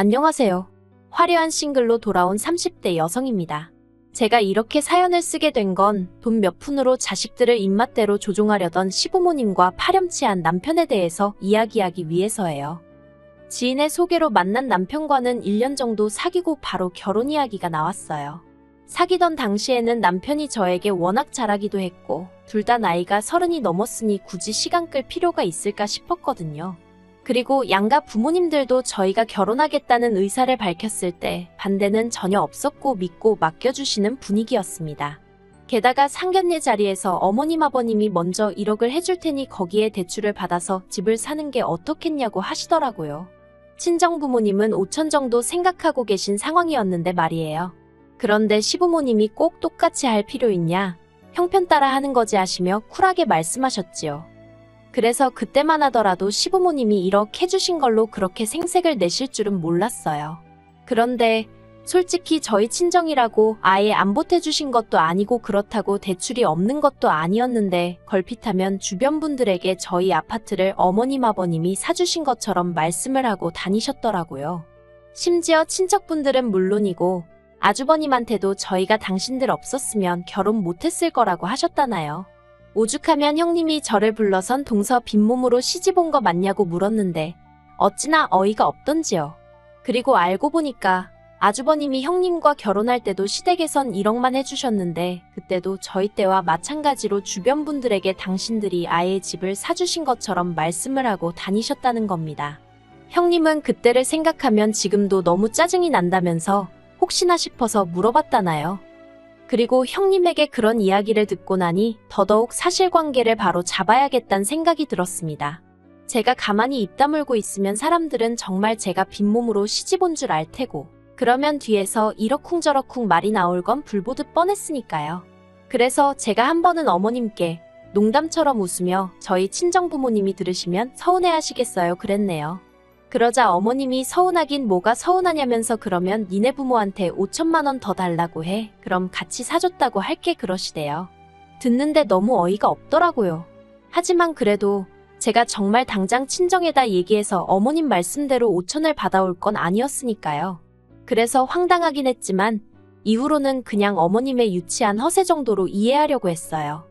안녕하세요. 화려한 싱글로 돌아온 30대 여성입니다. 제가 이렇게 사연을 쓰게 된 건 돈 몇 푼으로 자식들을 입맛대로 조종하려던 시부모님과 파렴치한 남편에 대해서 이야기하기 위해서예요. 지인의 소개로 만난 남편과는 1년 정도 사귀고 바로 결혼 이야기가 나왔어요. 사귀던 당시에는 남편이 저에게 워낙 잘하기도 했고 둘 다 나이가 30이 넘었으니 굳이 시간 끌 필요가 있을까 싶었거든요. 그리고 양가 부모님들도 저희가 결혼하겠다는 의사를 밝혔을 때 반대는 전혀 없었고 믿고 맡겨주시는 분위기였습니다. 게다가 상견례 자리에서 어머님 아버님이 먼저 1억을 해줄 테니 거기에 대출을 받아서 집을 사는 게 어떻겠냐고 하시더라고요. 친정 부모님은 5천 정도 생각하고 계신 상황이었는데 말이에요. 그런데 시부모님이 꼭 똑같이 할 필요 있냐? 형편 따라 하는 거지 하시며 쿨하게 말씀하셨지요. 그래서 그때만 하더라도 시부모님이 1억 해주신 걸로 그렇게 생색을 내실 줄은 몰랐어요. 그런데 솔직히 저희 친정이라고 아예 안 보태주신 것도 아니고 그렇다고 대출이 없는 것도 아니었는데 걸핏하면 주변 분들에게 저희 아파트를 어머님 아버님이 사주신 것처럼 말씀을 하고 다니셨더라고요. 심지어 친척분들은 물론이고 아주버님한테도 저희가 당신들 없었으면 결혼 못했을 거라고 하셨다나요. 오죽하면 형님이 저를 불러선 동서 빈몸으로 시집 온 거 맞냐고 물었는데 어찌나 어이가 없던지요. 그리고 알고 보니까 아주버님이 형님과 결혼할 때도 시댁에선 1억만 해주셨는데 그때도 저희 때와 마찬가지로 주변 분들에게 당신들이 아예 집을 사주신 것처럼 말씀을 하고 다니셨다는 겁니다. 형님은 그때를 생각하면 지금도 너무 짜증이 난다면서 혹시나 싶어서 물어봤다나요. 그리고 형님에게 그런 이야기를 듣고 나니 더더욱 사실관계를 바로 잡아야겠다는 생각이 들었습니다. 제가 가만히 입 다물고 있으면 사람들은 정말 제가 빈몸으로 시집 온 줄 알 테고 그러면 뒤에서 이러쿵저러쿵 말이 나올 건 불보듯 뻔했으니까요. 그래서 제가 한 번은 어머님께 농담처럼 웃으며 저희 친정부모님이 들으시면 서운해하시겠어요 그랬네요. 그러자 어머님이 서운하긴 뭐가 서운하냐면서 그러면 니네 부모한테 5천만 원 더 달라고 해. 그럼 같이 사줬다고 할게 그러시대요. 듣는데 너무 어이가 없더라고요. 하지만 그래도 제가 정말 당장 친정에다 얘기해서 어머님 말씀대로 5천을 받아올 건 아니었으니까요. 그래서 황당하긴 했지만 이후로는 그냥 어머님의 유치한 허세 정도로 이해하려고 했어요.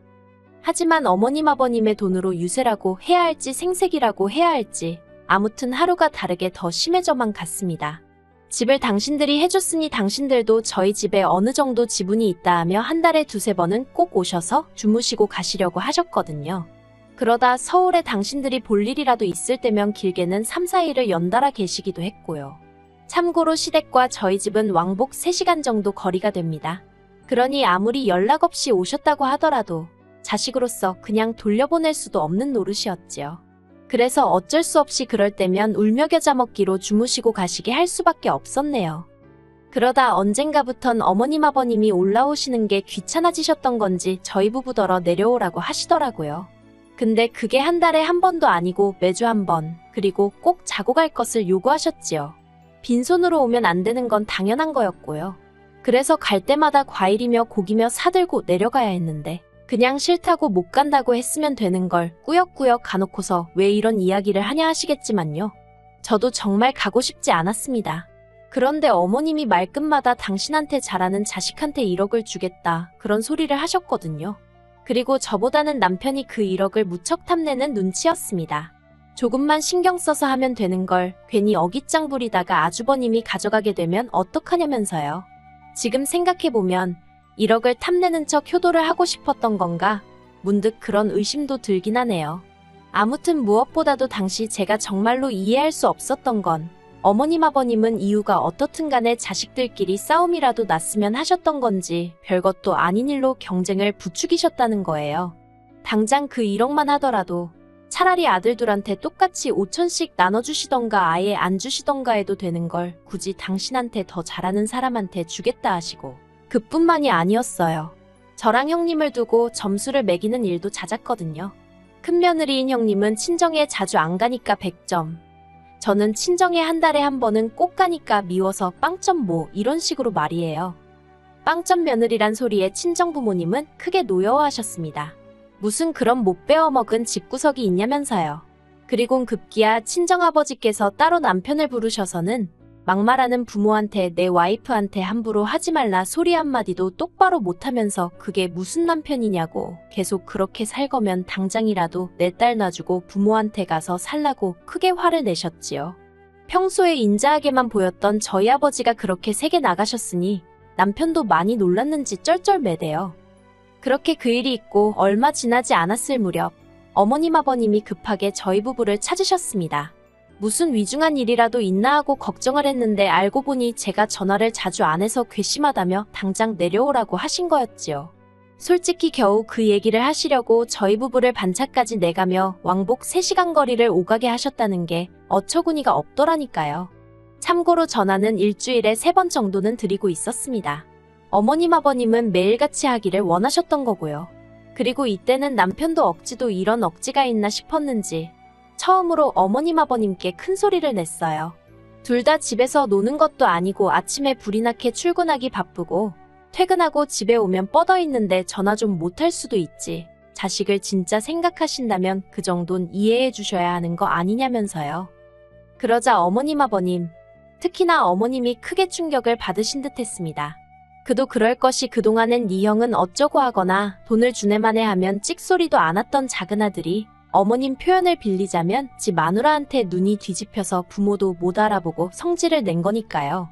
하지만 어머님 아버님의 돈으로 유세라고 해야 할지 생색이라고 해야 할지 아무튼 하루가 다르게 더 심해져만 갔습니다. 집을 당신들이 해줬으니 당신들도 저희 집에 어느 정도 지분이 있다 하며 한 달에 2~3번은 꼭 오셔서 주무시고 가시려고 하셨거든요. 그러다 서울에 당신들이 볼 일이라도 있을 때면 길게는 3~4일을 연달아 계시기도 했고요. 참고로 시댁과 저희 집은 왕복 3시간 정도 거리가 됩니다. 그러니 아무리 연락 없이 오셨다고 하더라도 자식으로서 그냥 돌려보낼 수도 없는 노릇이었지요. 그래서 어쩔 수 없이 그럴 때면 울며 겨자 먹기로 주무시고 가시게 할 수밖에 없었네요. 그러다 언젠가부턴 어머님 아버님이 올라오시는 게 귀찮아지셨던 건지 저희 부부더러 내려오라고 하시더라고요. 근데 그게 한 달에 한 번도 아니고 매주 한 번, 그리고 꼭 자고 갈 것을 요구하셨지요. 빈손으로 오면 안 되는 건 당연한 거였고요. 그래서 갈 때마다 과일이며 고기며 사들고 내려가야 했는데 그냥 싫다고 못 간다고 했으면 되는 걸 꾸역꾸역 가놓고서 왜 이런 이야기를 하냐 하시겠지만요. 저도 정말 가고 싶지 않았습니다. 그런데 어머님이 말끝마다 당신한테 잘하는 자식한테 1억을 주겠다 그런 소리를 하셨거든요. 그리고 저보다는 남편이 그 1억을 무척 탐내는 눈치였습니다. 조금만 신경 써서 하면 되는 걸 괜히 어깃장 부리다가 아주버님이 가져가게 되면 어떡하냐면서요. 지금 생각해보면 1억을 탐내는 척 효도를 하고 싶었던 건가? 문득 그런 의심도 들긴 하네요. 아무튼 무엇보다도 당시 제가 정말로 이해할 수 없었던 건 어머님 아버님은 이유가 어떻든 간에 자식들끼리 싸움이라도 났으면 하셨던 건지 별것도 아닌 일로 경쟁을 부추기셨다는 거예요. 당장 그 1억만 하더라도 차라리 아들들한테 똑같이 5천씩 나눠주시던가 아예 안 주시던가 해도 되는 걸 굳이 당신한테 더 잘하는 사람한테 주겠다 하시고 그뿐만이 아니었어요. 저랑 형님을 두고 점수를 매기는 일도 잦았거든요. 큰며느리인 형님은 친정에 자주 안 가니까 100점. 저는 친정에 한 달에 한 번은 꼭 가니까 미워서 빵점 뭐 이런 식으로 말이에요. 빵점 며느리란 소리에 친정부모님은 크게 노여워하셨습니다. 무슨 그런 못 배워먹은 집구석이 있냐면서요. 그리곤 급기야 친정아버지께서 따로 남편을 부르셔서는 막말하는 부모한테 내 와이프한테 함부로 하지 말라 소리 한마디도 똑바로 못하면서 그게 무슨 남편이냐고 계속 그렇게 살 거면 당장이라도 내 딸 놔주고 부모한테 가서 살라고 크게 화를 내셨지요. 평소에 인자하게만 보였던 저희 아버지가 그렇게 세게 나가셨으니 남편도 많이 놀랐는지 쩔쩔매대요. 그렇게 그 일이 있고 얼마 지나지 않았을 무렵 어머님 아버님이 급하게 저희 부부를 찾으셨습니다. 무슨 위중한 일이라도 있나 하고 걱정을 했는데 알고 보니 제가 전화를 자주 안 해서 괘씸하다며 당장 내려오라고 하신 거였지요. 솔직히 겨우 그 얘기를 하시려고 저희 부부를 반차까지 내가며 왕복 3시간 거리를 오가게 하셨다는 게 어처구니가 없더라니까요. 참고로 전화는 일주일에 3번 정도는 드리고 있었습니다. 어머님 아버님은 매일같이 하기를 원하셨던 거고요. 그리고 이때는 남편도 억지도 이런 억지가 있나 싶었는지 처음으로 어머님 아버님께 큰 소리를 냈어요. 둘 다 집에서 노는 것도 아니고 아침에 불이 나게 출근하기 바쁘고 퇴근하고 집에 오면 뻗어 있는데 전화 좀 못할 수도 있지. 자식을 진짜 생각하신다면 그 정도는 이해해 주셔야 하는 거 아니냐면서요. 그러자 어머님 아버님, 특히나 어머님이 크게 충격을 받으신 듯 했습니다. 그도 그럴 것이 그동안엔 네 형은 어쩌고 하거나 돈을 주네마네 하면 찍소리도 않았던 작은아들이 어머님 표현을 빌리자면 지 마누라한테 눈이 뒤집혀서 부모도 못 알아보고 성질을 낸 거니까요.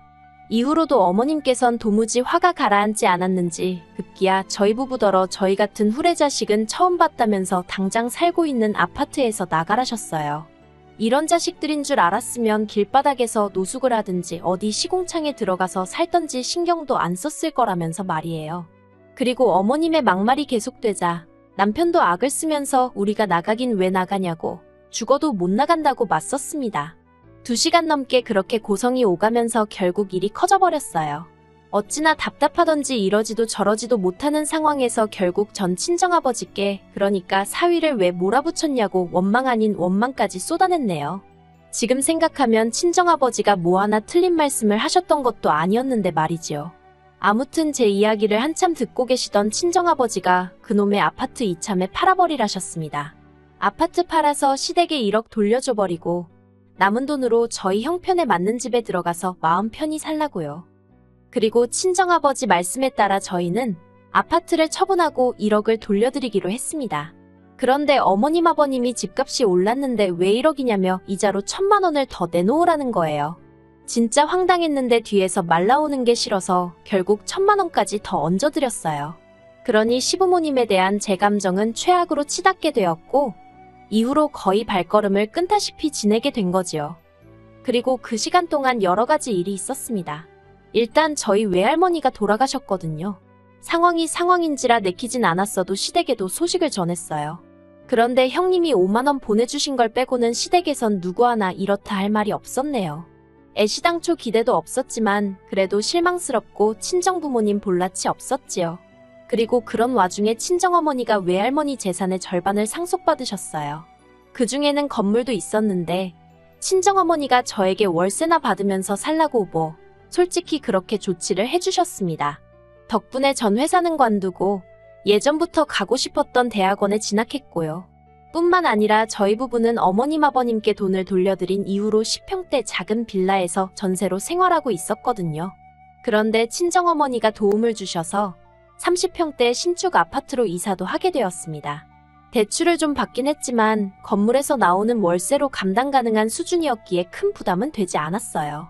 이후로도 어머님께선 도무지 화가 가라앉지 않았는지 급기야 저희 부부더러 저희 같은 후레자식은 처음 봤다면서 당장 살고 있는 아파트에서 나가라셨어요. 이런 자식들인 줄 알았으면 길바닥에서 노숙을 하든지 어디 시공창에 들어가서 살던지 신경도 안 썼을 거라면서 말이에요. 그리고 어머님의 막말이 계속되자 남편도 악을 쓰면서 우리가 나가긴 왜 나가냐고 죽어도 못 나간다고 맞섰습니다. 2시간 넘게 그렇게 고성이 오가면서 결국 일이 커져버렸어요. 어찌나 답답하던지 이러지도 저러지도 못하는 상황에서 결국 전 친정아버지께 그러니까 사위를 왜 몰아붙였냐고 원망 아닌 원망까지 쏟아냈네요. 지금 생각하면 친정아버지가 뭐 하나 틀린 말씀을 하셨던 것도 아니었는데 말이지요. 아무튼 제 이야기를 한참 듣고 계시던 친정아버지가 그놈의 아파트 이참에 팔아버리라셨습니다. 아파트 팔아서 시댁에 1억 돌려줘버리고 남은 돈으로 저희 형편에 맞는 집에 들어가서 마음 편히 살라고요. 그리고 친정아버지 말씀에 따라 저희는 아파트를 처분하고 1억을 돌려드리기로 했습니다. 그런데 어머님 아버님이 집값이 올랐는데 왜 1억이냐며 이자로 1,000만 원을 더 내놓으라는 거예요. 진짜 황당했는데 뒤에서 말 나오는 게 싫어서 결국 1,000만 원까지 더 얹어드렸어요. 그러니 시부모님에 대한 제 감정은 최악으로 치닫게 되었고 이후로 거의 발걸음을 끊다시피 지내게 된 거지요. 그리고 그 시간 동안 여러 가지 일이 있었습니다. 일단 저희 외할머니가 돌아가셨거든요. 상황이 상황인지라 내키진 않았어도 시댁에도 소식을 전했어요. 그런데 형님이 5만 원 보내주신 걸 빼고는 시댁에선 누구 하나 이렇다 할 말이 없었네요. 애시당초 기대도 없었지만 그래도 실망스럽고 친정부모님 볼낯이 없었지요. 그리고 그런 와중에 친정어머니가 외할머니 재산의 절반을 상속받으셨어요. 그 중에는 건물도 있었는데 친정어머니가 저에게 월세나 받으면서 살라고 뭐 솔직히 그렇게 조치를 해주셨습니다. 덕분에 전 회사는 관두고 예전부터 가고 싶었던 대학원에 진학했고요. 뿐만 아니라 저희 부부는 어머님 아버님께 돈을 돌려드린 이후로 10평대 작은 빌라에서 전세로 생활하고 있었거든요. 그런데 친정어머니가 도움을 주셔서 30평대 신축 아파트로 이사도 하게 되었습니다. 대출을 좀 받긴 했지만 건물에서 나오는 월세로 감당 가능한 수준이었기에 큰 부담은 되지 않았어요.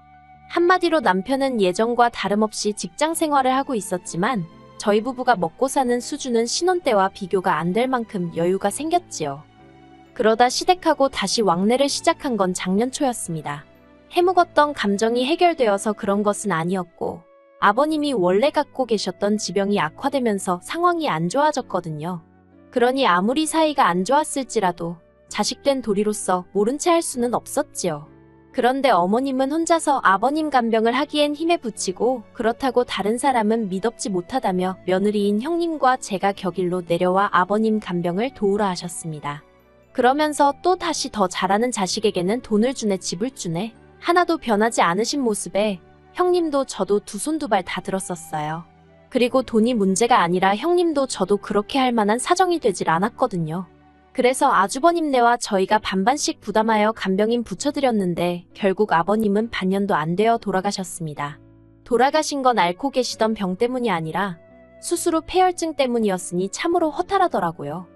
한마디로 남편은 예전과 다름없이 직장 생활을 하고 있었지만 저희 부부가 먹고 사는 수준은 신혼 때와 비교가 안 될 만큼 여유가 생겼지요. 그러다 시댁하고 다시 왕래를 시작한 건 작년 초였습니다. 해묵었던 감정이 해결되어서 그런 것은 아니었고 아버님이 원래 갖고 계셨던 지병이 악화되면서 상황이 안 좋아졌거든요. 그러니 아무리 사이가 안 좋았을지라도 자식된 도리로서 모른 채 할 수는 없었지요. 그런데 어머님은 혼자서 아버님 간병을 하기엔 힘에 부치고 그렇다고 다른 사람은 미덥지 못하다며 며느리인 형님과 제가 격일로 내려와 아버님 간병을 도우라 하셨습니다. 그러면서 또 다시 더 잘하는 자식에게는 돈을 주네 집을 주네 하나도 변하지 않으신 모습에 형님도 저도 두 손 두 발 다 들었었어요. 그리고 돈이 문제가 아니라 형님도 저도 그렇게 할 만한 사정이 되질 않았거든요. 그래서 아주버님네와 저희가 반반씩 부담하여 간병인 붙여드렸는데 결국 아버님은 반년도 안 되어 돌아가셨습니다. 돌아가신 건 앓고 계시던 병 때문이 아니라 수술 후 폐혈증 때문이었으니 참으로 허탈하더라고요.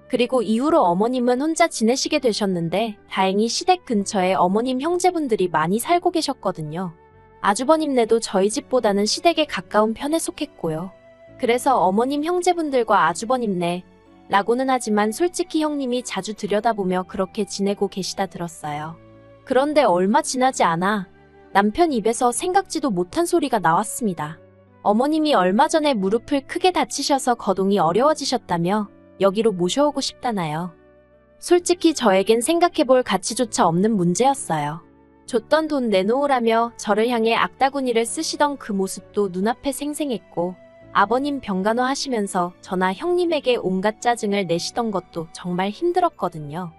그리고 이후로 어머님은 혼자 지내시게 되셨는데 다행히 시댁 근처에 어머님 형제분들이 많이 살고 계셨거든요. 아주버님네도 저희 집보다는 시댁에 가까운 편에 속했고요. 그래서 어머님 형제분들과 아주버님네 라고는 하지만 솔직히 형님이 자주 들여다보며 그렇게 지내고 계시다 들었어요. 그런데 얼마 지나지 않아 남편 입에서 생각지도 못한 소리가 나왔습니다. 어머님이 얼마 전에 무릎을 크게 다치셔서 거동이 어려워지셨다며 여기로 모셔오고 싶다나요. 솔직히 저에겐 생각해볼 가치조차 없는 문제였어요. 줬던 돈 내놓으라며 저를 향해 악다구니를 쓰시던 그 모습도 눈앞에 생생했고 아버님 병간호 하시면서 저나 형님에게 온갖 짜증을 내시던 것도 정말 힘들었거든요.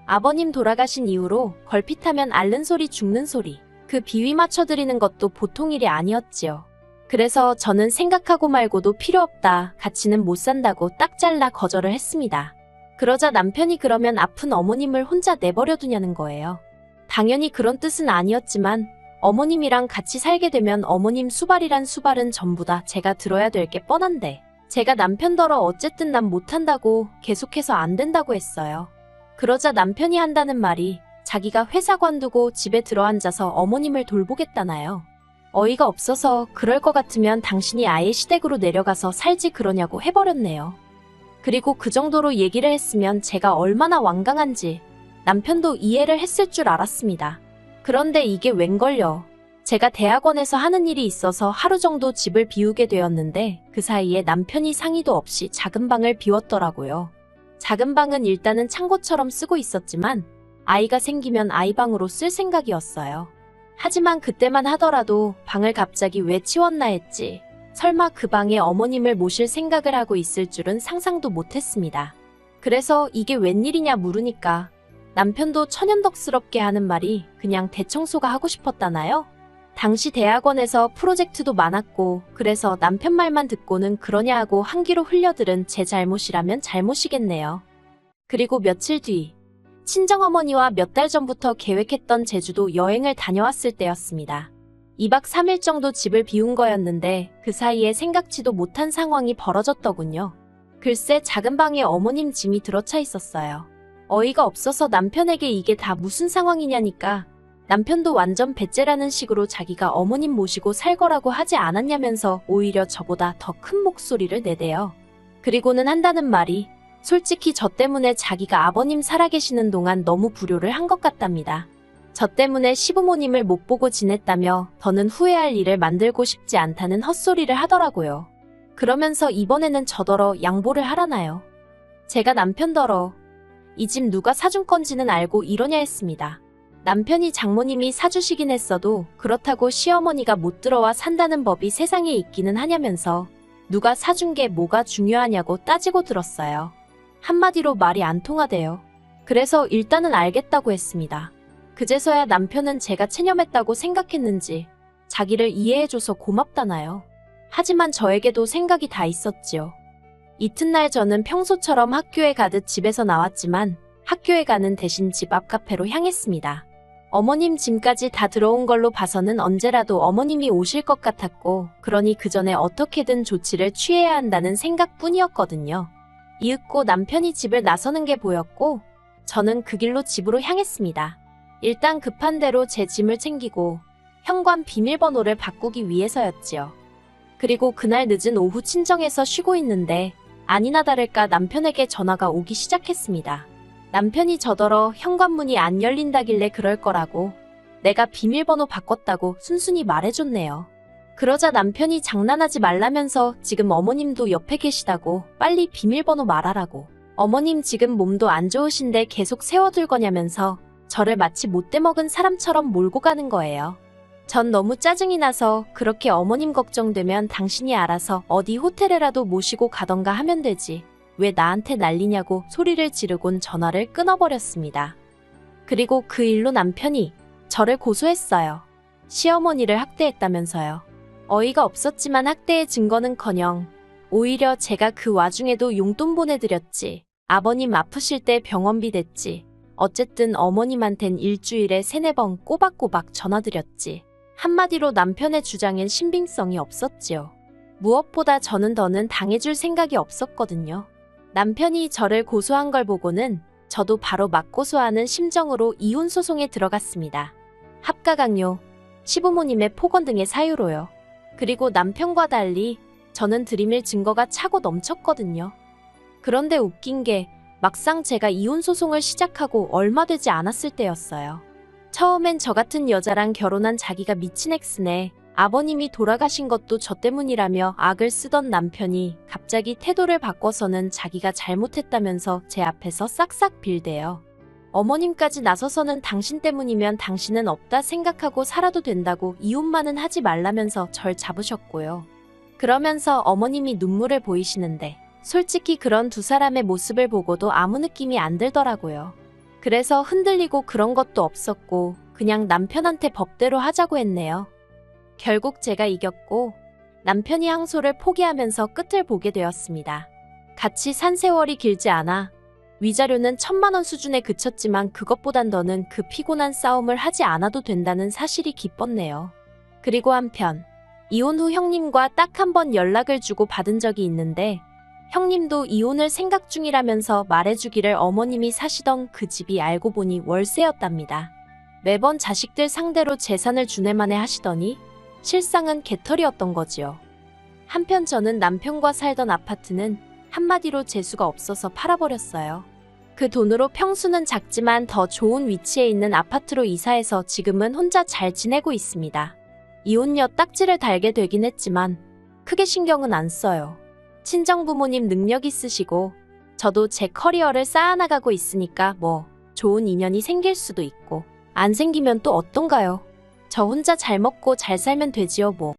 아버님 돌아가신 이후로 걸핏하면 앓는 소리 죽는 소리 그 비위 맞춰드리는 것도 보통 일이 아니었지요. 그래서 저는 생각하고 말고도 필요 없다, 같이는 못 산다고 딱 잘라 거절을 했습니다. 그러자 남편이 그러면 아픈 어머님을 혼자 내버려 두냐는 거예요. 당연히 그런 뜻은 아니었지만 어머님이랑 같이 살게 되면 어머님 수발이란 수발은 전부 다 제가 들어야 될 게 뻔한데 제가 남편더러 어쨌든 난 못한다고 계속해서 안 된다고 했어요. 그러자 남편이 한다는 말이 자기가 회사 관두고 집에 들어앉아서 어머님을 돌보겠다나요. 어이가 없어서 그럴 것 같으면 당신이 아예 시댁으로 내려가서 살지 그러냐고 해버렸네요. 그리고 그 정도로 얘기를 했으면 제가 얼마나 완강한지 남편도 이해를 했을 줄 알았습니다. 그런데 이게 웬걸요. 제가 대학원에서 하는 일이 있어서 하루 정도 집을 비우게 되었는데 그 사이에 남편이 상의도 없이 작은 방을 비웠더라고요. 작은 방은 일단은 창고처럼 쓰고 있었지만 아이가 생기면 아이방으로 쓸 생각이었어요. 하지만 그때만 하더라도 방을 갑자기 왜 치웠나 했지. 설마 그 방에 어머님을 모실 생각을 하고 있을 줄은 상상도 못했습니다. 그래서 이게 웬일이냐 물으니까 남편도 천연덕스럽게 하는 말이 그냥 대청소가 하고 싶었다나요? 당시 대학원에서 프로젝트도 많았고 그래서 남편 말만 듣고는 그러냐 하고 한 귀로 흘려들은 제 잘못이라면 잘못이겠네요. 그리고 며칠 뒤 친정어머니와 몇 달 전부터 계획했던 제주도 여행을 다녀왔을 때였습니다. 2박 3일 정도 집을 비운 거였는데 그 사이에 생각지도 못한 상황이 벌어졌더군요. 글쎄 작은 방에 어머님 짐이 들어차 있었어요. 어이가 없어서 남편에게 이게 다 무슨 상황이냐니까 남편도 완전 배째라는 식으로 자기가 어머님 모시고 살 거라고 하지 않았냐면서 오히려 저보다 더 큰 목소리를 내대요. 그리고는 한다는 말이 솔직히 저 때문에 자기가 아버님 살아계시는 동안 너무 불효를 한 것 같답니다. 저 때문에 시부모님을 못 보고 지냈다며 더는 후회할 일을 만들고 싶지 않다는 헛소리를 하더라고요. 그러면서 이번에는 저더러 양보를 하라나요. 제가 남편더러 이 집 누가 사준 건지는 알고 이러냐 했습니다. 남편이 장모님이 사주시긴 했어도 그렇다고 시어머니가 못 들어와 산다는 법이 세상에 있기는 하냐면서 누가 사준 게 뭐가 중요하냐고 따지고 들었어요. 한마디로 말이 안 통하대요. 그래서 일단은 알겠다고 했습니다. 그제서야 남편은 제가 체념했다고 생각했는지 자기를 이해해줘서 고맙다나요. 하지만 저에게도 생각이 다 있었지요. 이튿날 저는 평소처럼 학교에 가듯 집에서 나왔지만 학교에 가는 대신 집 앞 카페로 향했습니다. 어머님 짐까지 다 들어온 걸로 봐서는 언제라도 어머님이 오실 것 같았고 그러니 그 전에 어떻게든 조치를 취해야 한다는 생각뿐이었거든요. 이윽고 남편이 집을 나서는 게 보였고 저는 그 길로 집으로 향했습니다. 일단 급한 대로 제 짐을 챙기고 현관 비밀번호를 바꾸기 위해서였지요. 그리고 그날 늦은 오후 친정에서 쉬고 있는데 아니나 다를까 남편에게 전화가 오기 시작했습니다. 남편이 저더러 현관문이 안 열린다길래 그럴 거라고 내가 비밀번호 바꿨다고 순순히 말해줬네요. 그러자 남편이 장난하지 말라면서 지금 어머님도 옆에 계시다고 빨리 비밀번호 말하라고 어머님 지금 몸도 안 좋으신데 계속 세워둘 거냐면서 저를 마치 못돼 먹은 사람처럼 몰고 가는 거예요. 전 너무 짜증이 나서 그렇게 어머님 걱정되면 당신이 알아서 어디 호텔에라도 모시고 가던가 하면 되지. 왜 나한테 난리냐고 소리를 지르곤 전화를 끊어버렸습니다. 그리고 그 일로 남편이 저를 고소했어요. 시어머니를 학대했다면서요. 어이가 없었지만 학대의 증거는커녕 오히려 제가 그 와중에도 용돈 보내드렸지. 아버님 아프실 때 병원비 댔지. 어쨌든 어머님한텐 일주일에 3-4번 꼬박꼬박 전화드렸지. 한마디로 남편의 주장엔 신빙성이 없었지요. 무엇보다 저는 더는 당해줄 생각이 없었거든요. 남편이 저를 고소한 걸 보고는 저도 바로 맞고소하는 심정으로 이혼 소송에 들어갔습니다. 합가강요, 시부모님의 폭언 등의 사유로요. 그리고 남편과 달리 저는 들이밀 증거가 차고 넘쳤거든요. 그런데 웃긴 게 막상 제가 이혼 소송을 시작하고 얼마 되지 않았을 때였어요. 처음엔 저 같은 여자랑 결혼한 자기가 미친 엑스네, 아버님이 돌아가신 것도 저 때문이라며 악을 쓰던 남편이 갑자기 태도를 바꿔서는 자기가 잘못했다면서 제 앞에서 싹싹 빌대요. 어머님까지 나서서는 당신 때문이면 당신은 없다 생각하고 살아도 된다고 이혼만은 하지 말라면서 절 잡으셨고요. 그러면서 어머님이 눈물을 보이시는데 솔직히 그런 두 사람의 모습을 보고도 아무 느낌이 안 들더라고요. 그래서 흔들리고 그런 것도 없었고 그냥 남편한테 법대로 하자고 했네요. 결국 제가 이겼고 남편이 항소를 포기하면서 끝을 보게 되었습니다. 같이 산 세월이 길지 않아 위자료는 1,000만 원 수준에 그쳤지만 그것보단 더는 그 피곤한 싸움을 하지 않아도 된다는 사실이 기뻤네요. 그리고 한편 이혼 후 형님과 딱 한 번 연락을 주고 받은 적이 있는데 형님도 이혼을 생각 중이라면서 말해주기를 어머님이 사시던 그 집이 알고 보니 월세였답니다. 매번 자식들 상대로 재산을 주네마네 하시더니 실상은 개털이었던 거지요. 한편 저는 남편과 살던 아파트는 한마디로 재수가 없어서 팔아버렸어요. 그 돈으로 평수는 작지만 더 좋은 위치에 있는 아파트로 이사해서 지금은 혼자 잘 지내고 있습니다. 이혼녀 딱지를 달게 되긴 했지만 크게 신경은 안 써요. 친정부모님 능력 있으시고 저도 제 커리어를 쌓아나가고 있으니까 뭐 좋은 인연이 생길 수도 있고 안 생기면 또 어떤가요? 저 혼자 잘 먹고 잘 살면 되지요 뭐.